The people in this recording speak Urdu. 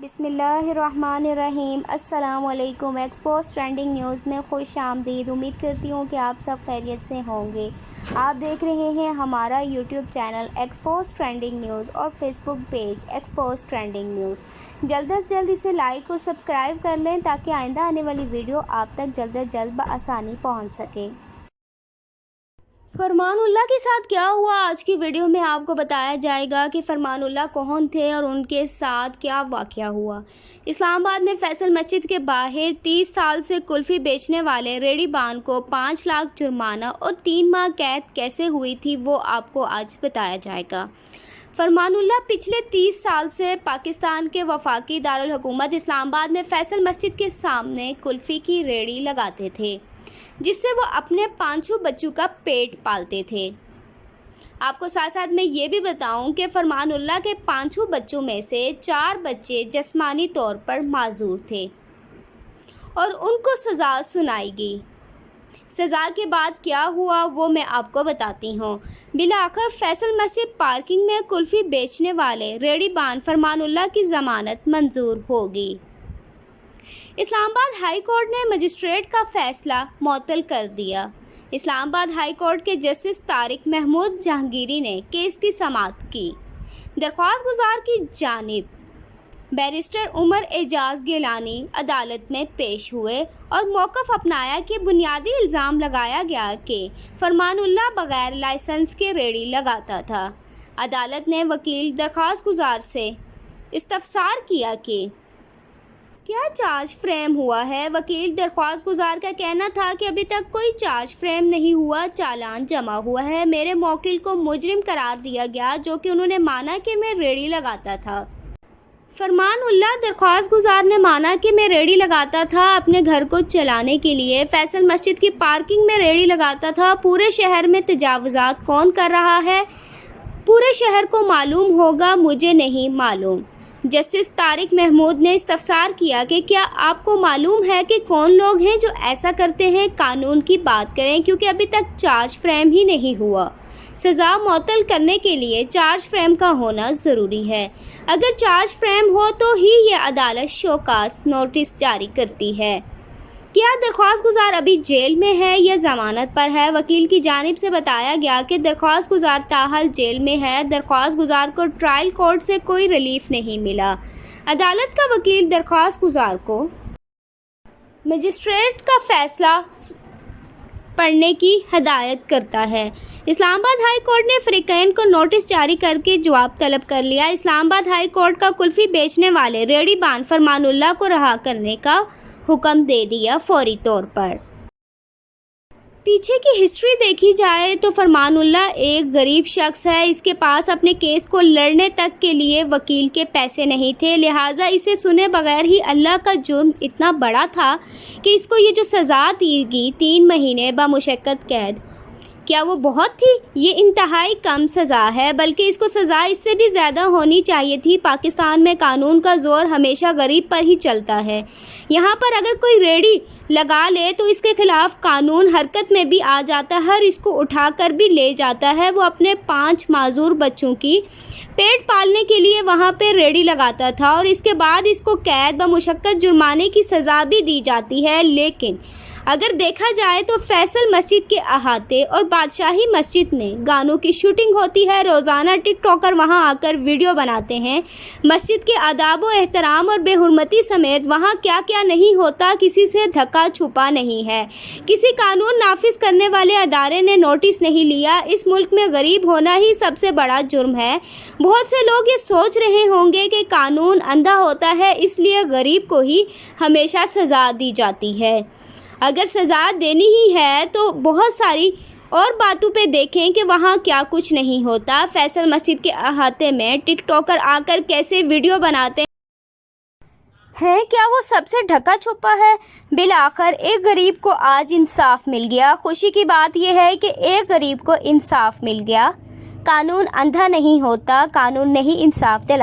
بسم اللہ الرحمن الرحیم۔ السلام علیکم۔ ایکسپوز ٹرینڈنگ نیوز میں خوش آمدید۔ امید کرتی ہوں کہ آپ سب خیریت سے ہوں گے۔ آپ دیکھ رہے ہیں ہمارا YouTube channel expose trending news اور Facebook page expose trending news. جلد از جلد اسے لائک اور سبسکرائب کر لیں تاکہ آئندہ آنے والی ویڈیو آپ تک جلد از جلد بآسانی پہنچ سکے۔ فرمان اللہ کے ساتھ کیا ہوا، آج کی ویڈیو میں آپ کو بتایا جائے گا کہ فرمان اللہ کون تھے اور ان کے ساتھ کیا واقعہ ہوا۔ اسلام آباد میں فیصل مسجد کے باہر 30 سال سے کلفی بیچنے والے ریڑھی بان کو 5 لاکھ جرمانہ اور 3 ماہ قید کیسے ہوئی تھی وہ آپ کو آج بتایا جائے گا۔ فرمان اللہ پچھلے 30 سال سے پاکستان کے وفاقی دارالحکومت اسلام آباد میں فیصل مسجد کے سامنے کلفی کی ریڑھی لگاتے تھے، جس سے وہ اپنے 5 بچوں کا پیٹ پالتے تھے۔ آپ کو ساتھ ساتھ میں یہ بھی بتاؤں کہ فرمان اللہ کے 5 بچوں میں سے 4 بچے جسمانی طور پر معذور تھے اور ان کو سزا سنائی گئی۔ سزا کے بعد کیا ہوا وہ میں آپ کو بتاتی ہوں۔ بالآخر فیصل مسجد پارکنگ میں کلفی بیچنے والے ریڑھی بان فرمان اللہ کی ضمانت منظور ہوگی۔ اسلام آباد ہائی کورٹ نے مجسٹریٹ کا فیصلہ معطل کر دیا۔ اسلام آباد ہائی کورٹ کے جسٹس طارق محمود جہانگیری نے کیس کی سماعت کی۔ درخواست گزار کی جانب بیرسٹر عمر اعجاز گیلانی عدالت میں پیش ہوئے اور موقف اپنایا کہ بنیادی الزام لگایا گیا کہ فرمان اللہ بغیر لائسنس کے ریڑھی لگاتا تھا۔ عدالت نے وکیل درخواست گزار سے استفسار کیا کہ کیا چارج فریم ہوا ہے۔ وکیل درخواست گزار کا کہنا تھا کہ ابھی تک کوئی چارج فریم نہیں ہوا، چالان جمع ہوا ہے۔ میرے موکل کو مجرم قرار دیا گیا جو کہ انہوں نے مانا کہ میں ریڑھی لگاتا تھا۔ فرمان اللہ درخواست گزار نے مانا کہ میں ریڑھی لگاتا تھا، اپنے گھر کو چلانے کے لیے فیصل مسجد کی پارکنگ میں ریڑھی لگاتا تھا۔ پورے شہر میں تجاوزات کون کر رہا ہے پورے شہر کو معلوم ہوگا، مجھے نہیں معلوم۔ جسٹس طارق محمود نے استفسار کیا کہ کیا آپ کو معلوم ہے کہ کون لوگ ہیں جو ایسا کرتے ہیں، قانون کی بات کریں کیونکہ ابھی تک چارج فریم ہی نہیں ہوا۔ سزا معطل کرنے کے لیے چارج فریم کا ہونا ضروری ہے۔ اگر چارج فریم ہو تو ہی یہ عدالت شوکاز نوٹس جاری کرتی ہے۔ کیا درخواست گزار ابھی جیل میں ہے یا ضمانت پر ہے؟ وکیل کی جانب سے بتایا گیا کہ درخواست گزار تاحال جیل میں ہے۔ درخواست گزار کو ٹرائل کورٹ سے کوئی ریلیف نہیں ملا۔ عدالت کا وکیل درخواست گزار کو مجسٹریٹ کا فیصلہ پڑھنے کی ہدایت کرتا ہے۔ اسلام آباد ہائی کورٹ نے فریقین کو نوٹس جاری کر کے جواب طلب کر لیا۔ اسلام آباد ہائی کورٹ کا کلفی بیچنے والے ریڑھی بان فرمان اللہ کو رہا کرنے کا حکم دے دیا فوری طور پر۔ پیچھے کی ہسٹری دیکھی جائے تو فرمان اللہ ایک غریب شخص ہے۔ اس کے پاس اپنے کیس کو لڑنے تک کے لیے وکیل کے پیسے نہیں تھے، لہٰذا اسے سنے بغیر ہی اللہ کا جرم اتنا بڑا تھا کہ اس کو یہ جو سزا دی گئی 3 مہینے بمشقت قید، کیا وہ بہت تھی؟ یہ انتہائی کم سزا ہے، بلکہ اس کو سزا اس سے بھی زیادہ ہونی چاہیے تھی۔ پاکستان میں قانون کا زور ہمیشہ غریب پر ہی چلتا ہے۔ یہاں پر اگر کوئی ریڑھی لگا لے تو اس کے خلاف قانون حرکت میں بھی آ جاتا ہے اور اس کو اٹھا کر بھی لے جاتا ہے۔ وہ اپنے 5 معذور بچوں کی پیٹ پالنے کے لیے وہاں پہ ریڑھی لگاتا تھا اور اس کے بعد اس کو قید بمشقت جرمانے کی سزا بھی دی جاتی ہے۔ لیکن اگر دیکھا جائے تو فیصل مسجد کے احاطے اور بادشاہی مسجد میں گانوں کی شوٹنگ ہوتی ہے، روزانہ ٹک ٹاکر وہاں آ کر ویڈیو بناتے ہیں۔ مسجد کے آداب و احترام اور بے حرمتی سمیت وہاں کیا کیا نہیں ہوتا، کسی سے دھکا چھپا نہیں ہے۔ کسی قانون نافذ کرنے والے ادارے نے نوٹس نہیں لیا۔ اس ملک میں غریب ہونا ہی سب سے بڑا جرم ہے۔ بہت سے لوگ یہ سوچ رہے ہوں گے کہ قانون اندھا ہوتا ہے اس لیے غریب کو ہی ہمیشہ سزا دی جاتی ہے۔ اگر سزا دینی ہی ہے تو بہت ساری اور باتوں پہ دیکھیں کہ وہاں کیا کچھ نہیں ہوتا۔ فیصل مسجد کے احاطے میں ٹک ٹاکر آ کر کیسے ویڈیو بناتے ہیں، کیا وہ سب سے ڈھکا چھپا ہے؟ بالآخر ایک غریب کو آج انصاف مل گیا۔ خوشی کی بات یہ ہے کہ ایک غریب کو انصاف مل گیا۔ قانون اندھا نہیں ہوتا، قانون نہیں انصاف دلاتا۔